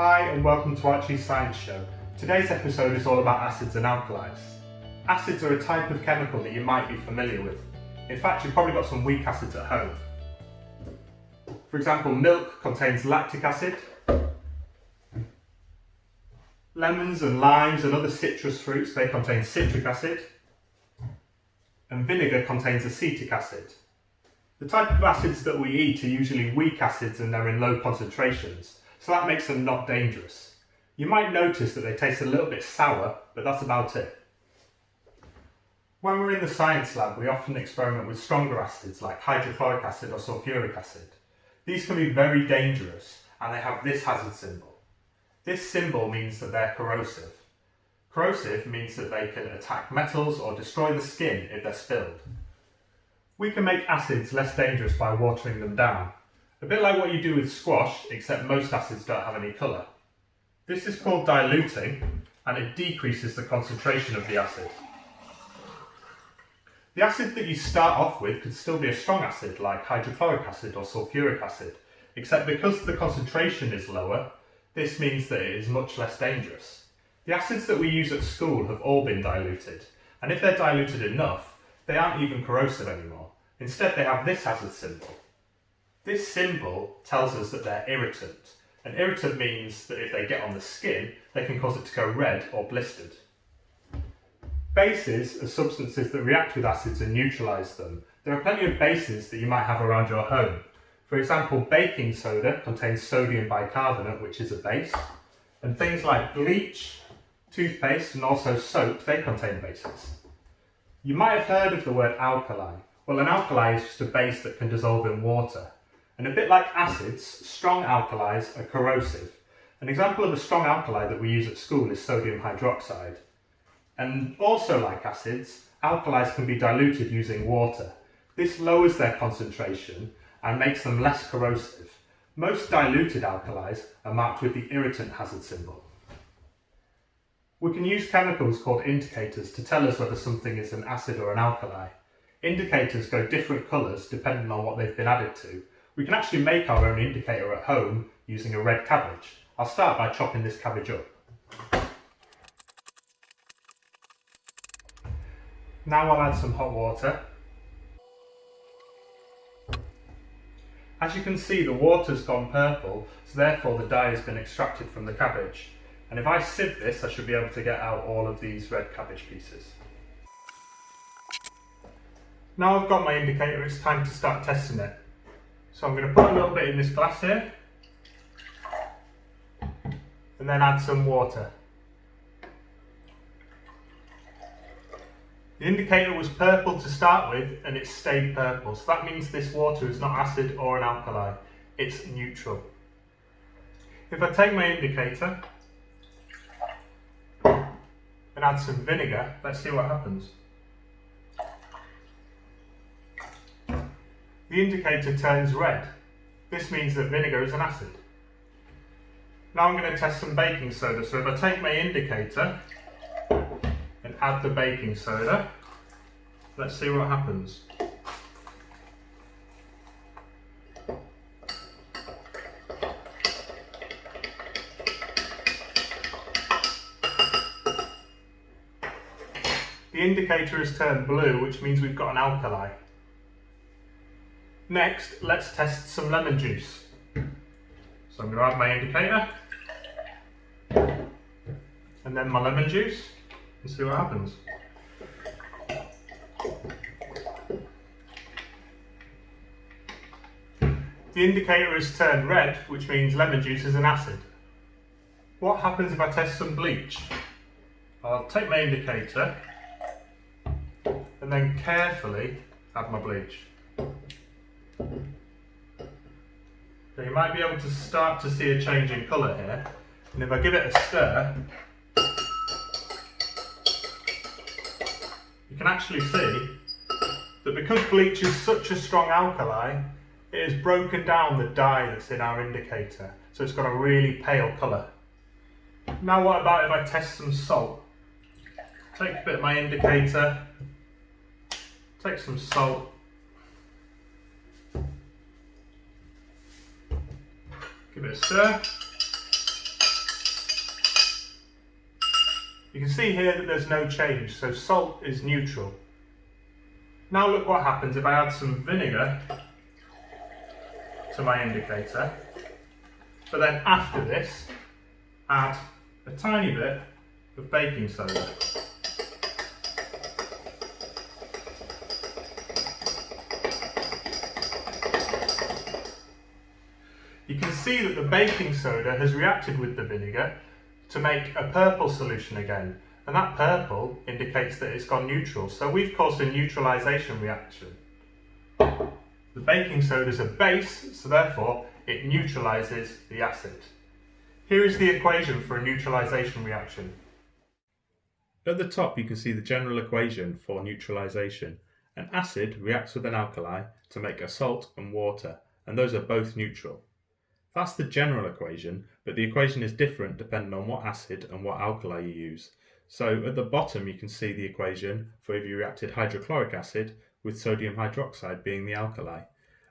Hi and welcome to Archie's Science Show. Today's episode is all about acids and alkalis. Acids are a type of chemical that you might be familiar with. In fact, you've probably got some weak acids at home. For example, milk contains lactic acid. Lemons and limes and other citrus fruits, they contain citric acid. And vinegar contains acetic acid. The type of acids that we eat are usually weak acids and they're in low concentrations, so that makes them not dangerous. You might notice that they taste a little bit sour, but that's about it. When we're in the science lab, we often experiment with stronger acids like hydrochloric acid or sulfuric acid. These can be very dangerous and they have this hazard symbol. This symbol means that they're corrosive. Corrosive means that they can attack metals or destroy the skin if they're spilled. We can make acids less dangerous by watering them down. A bit like what you do with squash, except most acids don't have any colour. This is called diluting, and it decreases the concentration of the acid. The acid that you start off with could still be a strong acid like hydrochloric acid or sulfuric acid, except because the concentration is lower, this means that it is much less dangerous. The acids that we use at school have all been diluted, and if they're diluted enough, they aren't even corrosive anymore. Instead, they have this hazard symbol. This symbol tells us that they're irritant. An irritant means that if they get on the skin, they can cause it to go red or blistered. Bases are substances that react with acids and neutralise them. There are plenty of bases that you might have around your home. For example, baking soda contains sodium bicarbonate, which is a base, and things like bleach, toothpaste, and also soap, they contain bases. You might have heard of the word alkali. Well, an alkali is just a base that can dissolve in water. And a bit like acids, strong alkalis are corrosive. An example of a strong alkali that we use at school is sodium hydroxide. And also like acids, alkalis can be diluted using water. This lowers their concentration and makes them less corrosive. Most diluted alkalis are marked with the irritant hazard symbol. We can use chemicals called indicators to tell us whether something is an acid or an alkali. Indicators go different colours depending on what they've been added to. We can actually make our own indicator at home using a red cabbage. I'll start by chopping this cabbage up. Now I'll add some hot water. As you can see, the water's gone purple, so therefore the dye has been extracted from the cabbage. And if I sieve this, I should be able to get out all of these red cabbage pieces. Now I've got my indicator, it's time to start testing it. So I'm going to put a little bit in this glass here, and then add some water. The indicator was purple to start with, and it stayed purple, so that means this water is not acid or an alkali, it's neutral. If I take my indicator and add some vinegar, let's see what happens. The indicator turns red. This means that vinegar is an acid. Now I'm going to test some baking soda. So if I take my indicator and add the baking soda, let's see what happens. The indicator has turned blue, which means we've got an alkali. Next, let's test some lemon juice. So I'm going to add my indicator and then my lemon juice and see what happens. The indicator has turned red, which means lemon juice is an acid. What happens if I test some bleach? I'll take my indicator and then carefully add my bleach. So you might be able to start to see a change in colour here, and if I give it a stir, you can actually see that because bleach is such a strong alkali, it has broken down the dye that's in our indicator, so it's got a really pale colour. Now what about if I test some salt? Take a bit of my indicator, take some salt, give it a stir, You can see here that there's no change, so salt is neutral. Now look what happens if I add some vinegar to my indicator, but then after this, add a tiny bit of baking soda. You can see that the baking soda has reacted with the vinegar to make a purple solution again, and that purple indicates that it's gone neutral, so we've caused a neutralization reaction. The baking soda is a base, so therefore it neutralizes the acid. Here is the equation for a neutralization reaction. At the top you can see the general equation for neutralization. An acid reacts with an alkali to make a salt and water, and those are both neutral. That's the general equation, but the equation is different depending on what acid and what alkali you use. So at the bottom you can see the equation for if you reacted hydrochloric acid with sodium hydroxide being the alkali.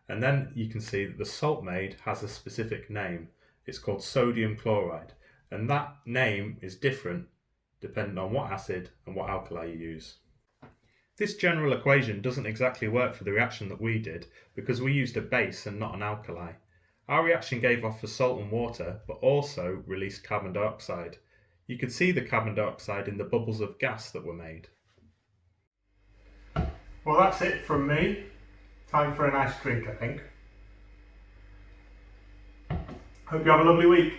And then you can see that the salt made has a specific name. It's called sodium chloride, and that name is different depending on what acid and what alkali you use. This general equation doesn't exactly work for the reaction that we did because we used a base and not an alkali. Our reaction gave off the salt and water, but also released carbon dioxide. You could see the carbon dioxide in the bubbles of gas that were made. Well, that's it from me. Time for a nice drink, I think. Hope you have a lovely week.